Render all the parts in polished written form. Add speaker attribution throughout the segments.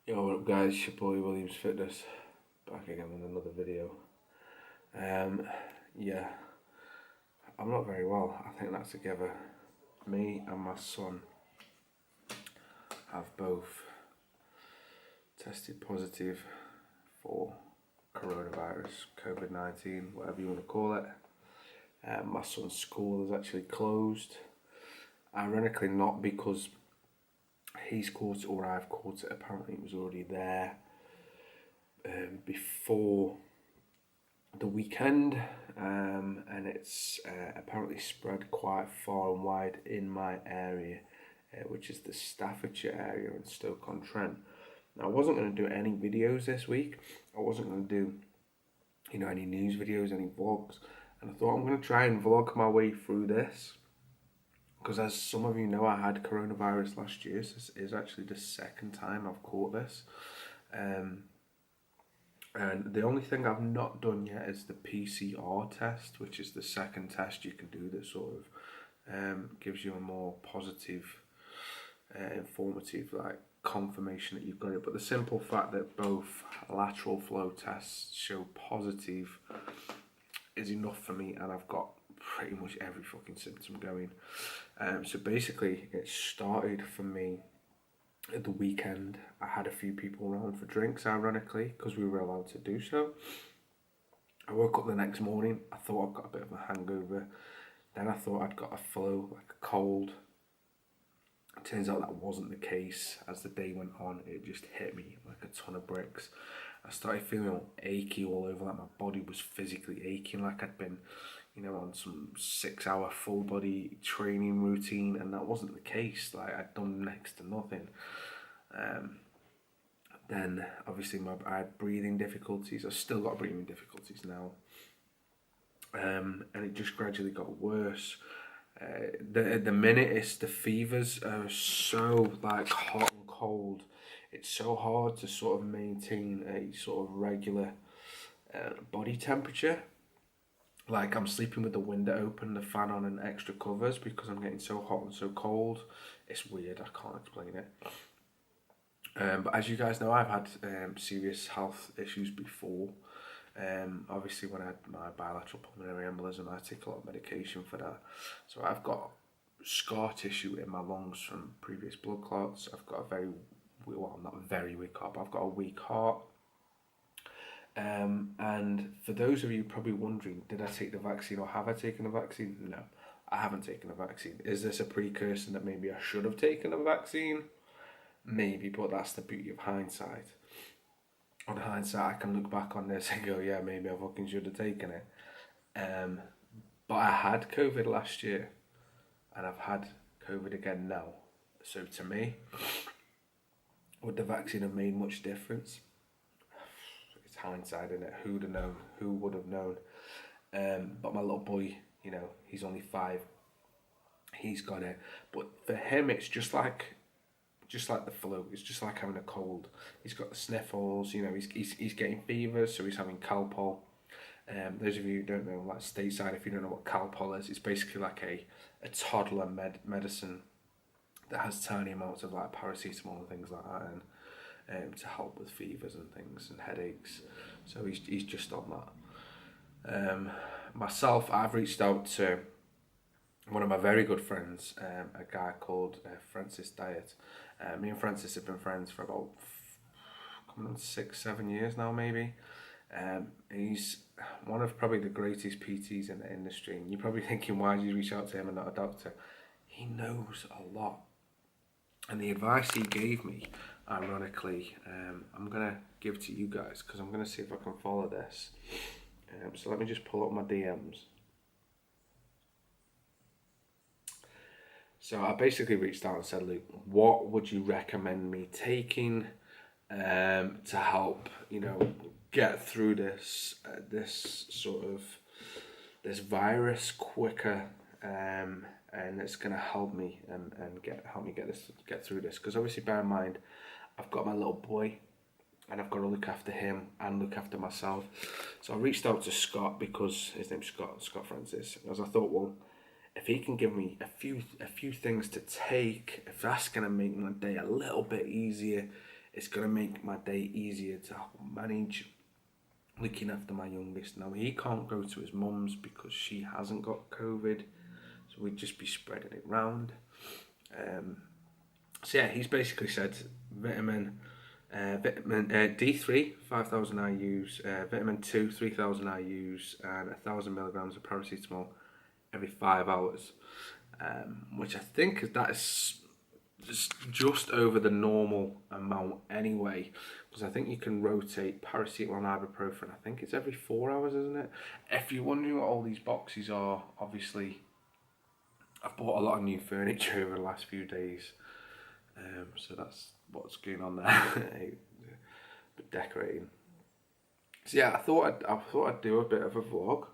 Speaker 1: Yo, what up guys, it's your boy Williams Fitness, back again with another video. Yeah, I'm not very well. I think that's together. Me and my son have both tested positive for coronavirus, COVID-19, whatever you want to call it. My son's school is actually closed. Ironically, not because he's caught it or I've caught it. Apparently it was already there before the weekend, and it's apparently spread quite far and wide in my area, which is the Staffordshire area in Stoke-on-Trent. Now, I wasn't going to do any videos this week. I wasn't going to do, any news videos, any vlogs, and I thought I'm going to try and vlog my way through this. Because as some of you know, I had coronavirus last year, so this is actually the second time I've caught this. And the only thing I've not done yet is the PCR test, which is the second test you can do that sort of gives you a more positive, informative, like confirmation that you've got it. But the simple fact that both lateral flow tests show positive is enough for me, and I've got pretty much every fucking symptom going. So basically, it started for me at the weekend. I had a few people around for drinks, ironically, because we were allowed to do so. I woke up the next morning, I thought I'd got a bit of a hangover. Then I thought I'd got a flu, like a cold. It turns out that wasn't the case. As the day went on, it just hit me like a ton of bricks. I started feeling all achy all over, like my body was physically aching, like I'd been, on some 6-hour full body training routine, and that wasn't the case. Like, I'd done next to nothing. Then obviously I had breathing difficulties. I've still got breathing difficulties now, and it just gradually got worse. The minute it's the fevers are so like hot and cold. It's so hard to sort of maintain a sort of regular body temperature. Like, I'm sleeping with the window open, the fan on, and extra covers because I'm getting so hot and so cold. It's weird. I can't explain it. But as you guys know, I've had serious health issues before. Obviously, when I had my bilateral pulmonary embolism, I take a lot of medication for that. So I've got scar tissue in my lungs from previous blood clots. I've got not very weak heart, but I've got a weak heart. And for those of you probably wondering, did I take the vaccine or have I taken the vaccine? No, I haven't taken the vaccine. Is this a precursor that maybe I should have taken the vaccine? Maybe, but that's the beauty of hindsight. On hindsight, I can look back on this and go, yeah, maybe I fucking should have taken it. But I had COVID last year, and I've had COVID again now. So to me, would the vaccine have made much difference? It's hindsight, isn't it? Who'd have known? Who would have known? But my little boy, he's only 5. He's got it. But for him, it's just like the flu. It's just like having a cold. He's got the sniffles. He's getting fevers, so he's having Calpol. Those of you who don't know, like stateside, if you don't know what Calpol is, it's basically like a toddler medicine that has tiny amounts of like paracetamol and things like that, and to help with fevers and things and headaches. So he's just on that. Myself, I've reached out to one of my very good friends, a guy called Francis Diet. Me and Francis have been friends for about coming on 6-7 years now, maybe. He's one of probably the greatest PTs in the industry, and you're probably thinking, why did you reach out to him and not a doctor? He knows a lot, and the advice he gave me, ironically, I'm gonna give to you guys because I'm gonna see if I can follow this. So let me just pull up my DMs. So I basically reached out and said, Luke, what would you recommend me taking to help, get through this this virus quicker, and it's gonna help me and help me get through this. Because obviously, bear in mind, I've got my little boy, and I've got to look after him and look after myself. So I reached out to Scott because his name's Scott Francis, as I thought, well, if he can give me a few things to take, if that's gonna make my day a little bit easier, it's going to make my day easier to manage looking after my youngest. Now, he can't go to his mum's because she hasn't got COVID, so we'd just be spreading it round. So yeah, he's basically said vitamin D3, 5,000 IU's, vitamin 2, 3,000 IU's, and 1,000 milligrams of paracetamol every 5 hours, which I think that is just over the normal amount anyway, because I think you can rotate paracetamol and ibuprofen. I think it's every 4 hours, isn't it? If you're wondering what all these boxes are, obviously I've bought a lot of new furniture over the last few days, so that's what's going on there. But decorating. So yeah, I thought I'd do a bit of a vlog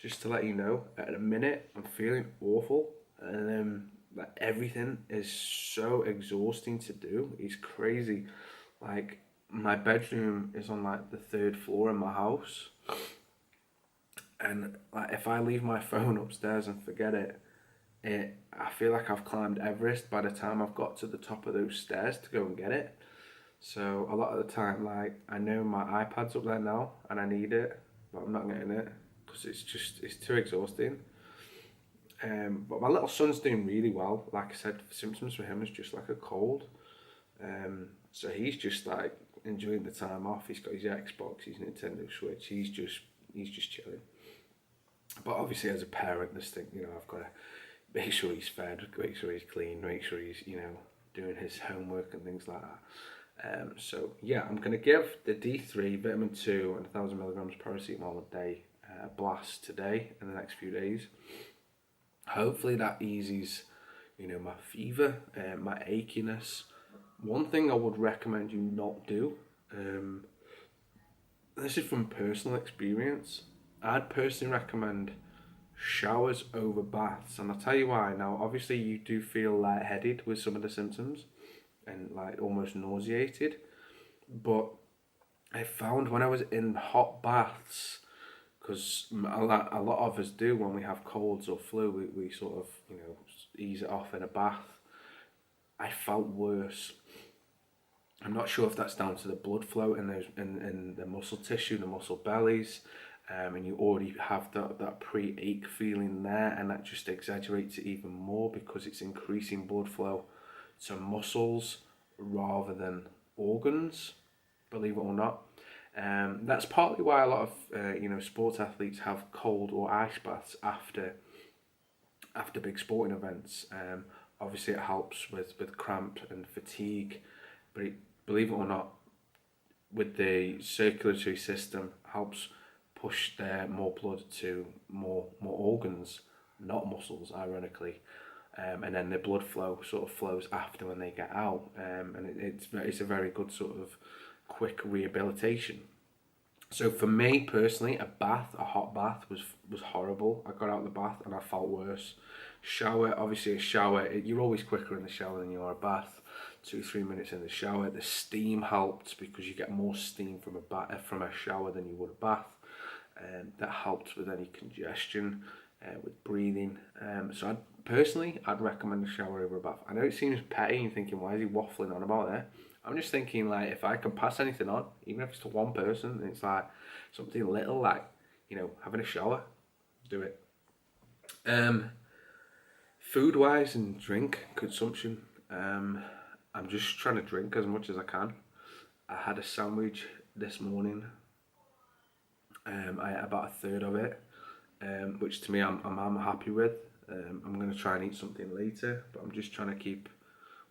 Speaker 1: just to let you know. At the minute, I'm feeling awful, and like everything is so exhausting to do. It's crazy. Like my bedroom is on like the 3rd floor in my house, and like if I leave my phone upstairs and forget it, I feel like I've climbed Everest by the time I've got to the top of those stairs to go and get it. So a lot of the time, like I know my iPad's up there now and I need it, but I'm not getting it because it's too exhausting. But my little son's doing really well. Like I said, symptoms for him is just like a cold. So he's just like enjoying the time off. He's got his Xbox, his Nintendo Switch. He's just chilling. But obviously, as a parent, this thing, I've got to make sure he's fed, make sure he's clean, make sure he's doing his homework and things like that. So yeah, I'm gonna give the D3, vitamin 2, and 1,000 milligrams paracetamol a day blast today in the next few days. Hopefully that eases, my fever, my achiness. One thing I would recommend you not do, this is from personal experience, I'd personally recommend showers over baths, and I'll tell you why. Now, obviously you do feel lightheaded with some of the symptoms and like almost nauseated, but I found when I was in hot baths, because a lot of us do when we have colds or flu, we sort of ease it off in a bath. I felt worse. I'm not sure if that's down to the blood flow in the muscle tissue, the muscle bellies, and you already have that pre-ache feeling there, and that just exaggerates it even more because it's increasing blood flow to muscles rather than organs, believe it or not. That's partly why a lot of sports athletes have cold or ice baths after big sporting events. Obviously it helps with cramp and fatigue, but believe it or not, with the circulatory system, helps push more blood to more organs, not muscles, ironically. And then the blood flow sort of flows after when they get out, and it's a very good sort of quick rehabilitation. So for me personally, a hot bath was horrible. I got out of the bath and I felt worse. Shower, obviously a shower, you're always quicker in the shower than you are a bath. 2-3 minutes in the shower. The steam helped because you get more steam from a shower than you would a bath, and that helped with any congestion, with breathing. So I'd recommend a shower over a bath. I know it seems petty and thinking, why is he waffling on about it? I'm just thinking, like, if I can pass anything on, even if it's to one person, it's like something little, like, having a shower, do it. Food wise and drink consumption, I'm just trying to drink as much as I can. I had a sandwich this morning. I ate about a third of it, which to me I'm happy with. I'm going to try and eat something later, but I'm just trying to keep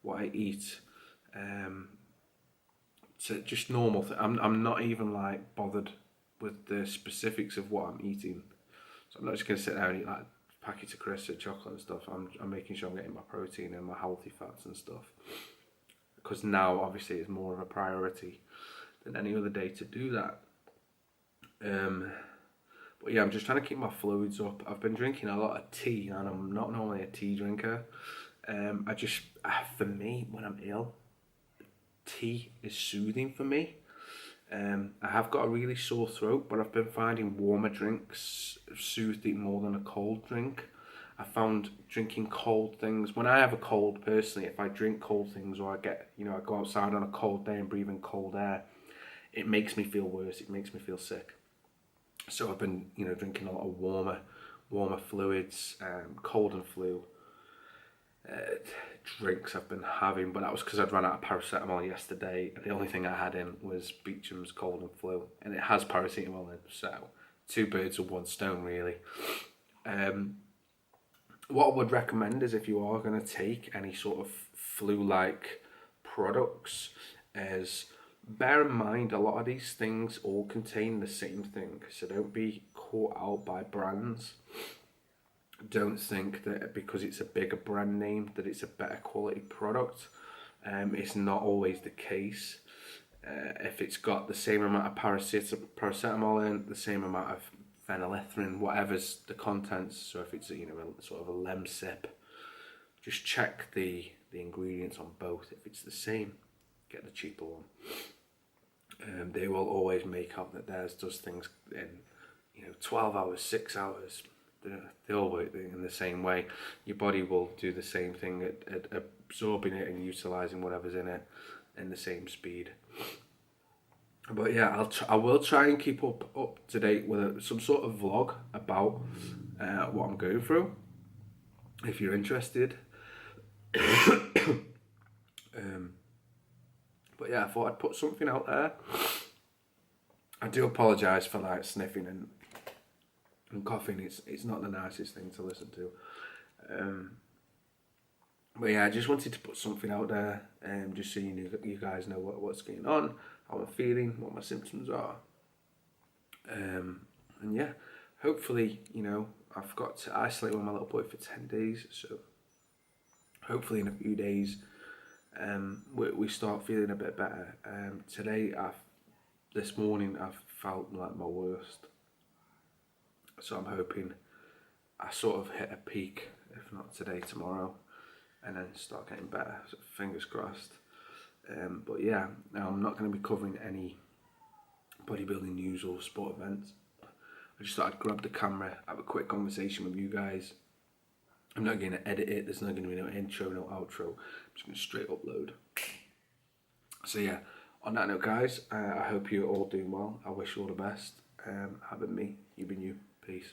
Speaker 1: what I eat to just normal. I'm not even like bothered with the specifics of what I'm eating. So I'm not just going to sit there and eat like packets of crisps and chocolate and stuff. I'm making sure I'm getting my protein and my healthy fats and stuff, because now obviously it's more of a priority than any other day to do that. But yeah, I'm just trying to keep my fluids up. I've been drinking a lot of tea, and I'm not normally a tea drinker. For me, when I'm ill, tea is soothing for me. I have got a really sore throat, but I've been finding warmer drinks soothing more than a cold drink. I found drinking cold things, when I have a cold personally, if I drink cold things or I go outside on a cold day and breathe in cold air, it makes me feel worse, it makes me feel sick. So I've been, drinking a lot of warmer fluids, cold and flu drinks I've been having, but that was because I'd run out of paracetamol yesterday. The only thing I had in was Beecham's cold and flu, and it has paracetamol in, so two birds with one stone really. What I would recommend is if you are going to take any sort of flu-like products, is bear in mind a lot of these things all contain the same thing, so don't be caught out by brands. Don't think that because it's a bigger brand name that it's a better quality product. It's not always the case. If it's got the same amount of paracetamol in, the same amount of phenylephrine, whatever's the contents, so if it's a sort of a Lemsip, just check the ingredients on both. If it's the same, get the cheaper one. They will always make up that theirs does things in 12 hours, 6 hours. They all work in the same way. Your body will do the same thing at absorbing it and utilising whatever's in it in the same speed. But yeah, I will try and keep up to date with some sort of vlog about what I'm going through, if you're interested. But yeah, I thought I'd put something out there. I do apologise for like sniffing and coughing. It's not the nicest thing to listen to. But yeah, I just wanted to put something out there, just so you guys know what's going on, how I'm feeling, what my symptoms are. And yeah, hopefully, I've got to isolate with my little boy for 10 days, so hopefully in a few days we start feeling a bit better. This morning I've felt like my worst, so I'm hoping I sort of hit a peak, if not today, tomorrow, and then start getting better, so fingers crossed. But yeah, now I'm not going to be covering any bodybuilding news or sport events. I just thought I'd grab the camera, have a quick conversation with you guys. I'm not going to edit it, there's not going to be no intro, no outro, I'm just going to straight upload. So yeah, on that note guys, I hope you're all doing well. I wish you all the best. Have been me, you've been you. Peace.